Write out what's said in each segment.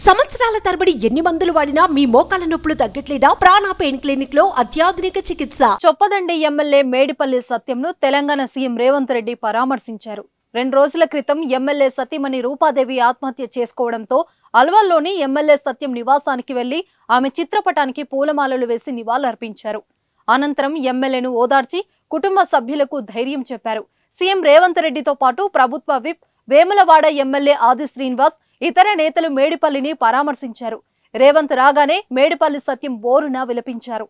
సంవత్సరాల తరబడి ఎన్ని మందులు వాడినా మీ మోకాల నొప్పులు తగ్గట్లేదా? ప్రాణ పెయిన్ క్లినిక్ లో అత్యాధునిక చికిత్స. చొప్పదండి ఎమ్మెల్యే మేడిపల్లి సత్యంను తెలంగాణ సీఎం రేవంత్ రెడ్డి పరామర్శించారు. 2 రోజుల క్రితం ఎమ్మెల్యే సతీమణి రూపాదేవి ఆత్మహత్య చేసుకోవడంతో అల్వాల్లోని ఎమ్మెల్యే సత్యం నివాసానికి వెళ్లి ఆమె చిత్రపటానికి పూలమాలలు వేసి నివాళులర్పించారు. అనంతరం ఎమ్మెల్యేను ఓదార్చి కుటుంబ సభ్యులకు ధైర్యం చెప్పారు. సీఎం రేవంత్ రెడ్డితో పాటు ప్రభుత్వ విప్ వేములవాడ ఎమ్మెల్యే ఆది శ్రీనివాస్ ఇతర నేతలు మేడిపల్లిని పరామర్శించారు. రేవంత్ రాగానే మేడిపల్లి సత్యం బోరున విలపించారు.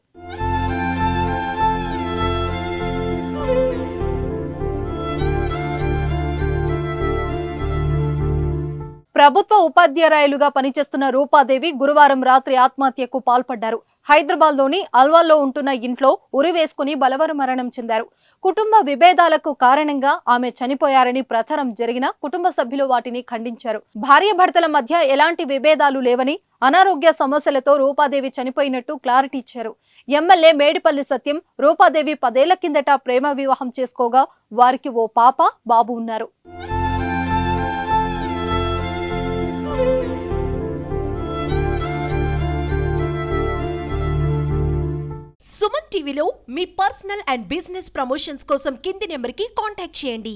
ప్రభుత్వ ఉపాధ్యాయులుగా పనిచేస్తున్న రూపాదేవి గురువారం రాత్రి ఆత్మహత్యకు పాల్పడ్డారు. హైదరాబాద్ లోని అల్వాల్లో ఉంటున్న ఇంట్లో ఉరివేసుకుని బలవర మరణం చెందారు. కుటుంబ విభేదాలకు కారణంగా ఆమె చనిపోయారని ప్రచారం జరిగిన కుటుంబ సభ్యులు వాటిని ఖండించారు. భార్యాభర్తల మధ్య ఎలాంటి విభేదాలు లేవని, అనారోగ్య సమస్యలతో రూపాదేవి చనిపోయినట్టు క్లారిటీ ఇచ్చారు. ఎమ్మెల్యే మేడిపల్లి సత్యం రూపాదేవి 10 ఏళ్ల కిందట ప్రేమ వివాహం చేసుకోగా వారికి ఓ పాప, బాబు ఉన్నారు. సుమన్ టీవీలో మీ పర్సనల్ అండ్ బిజినెస్ ప్రమోషన్స్ కోసం కింది నెంబర్కి కాంటాక్ట్ చేయండి.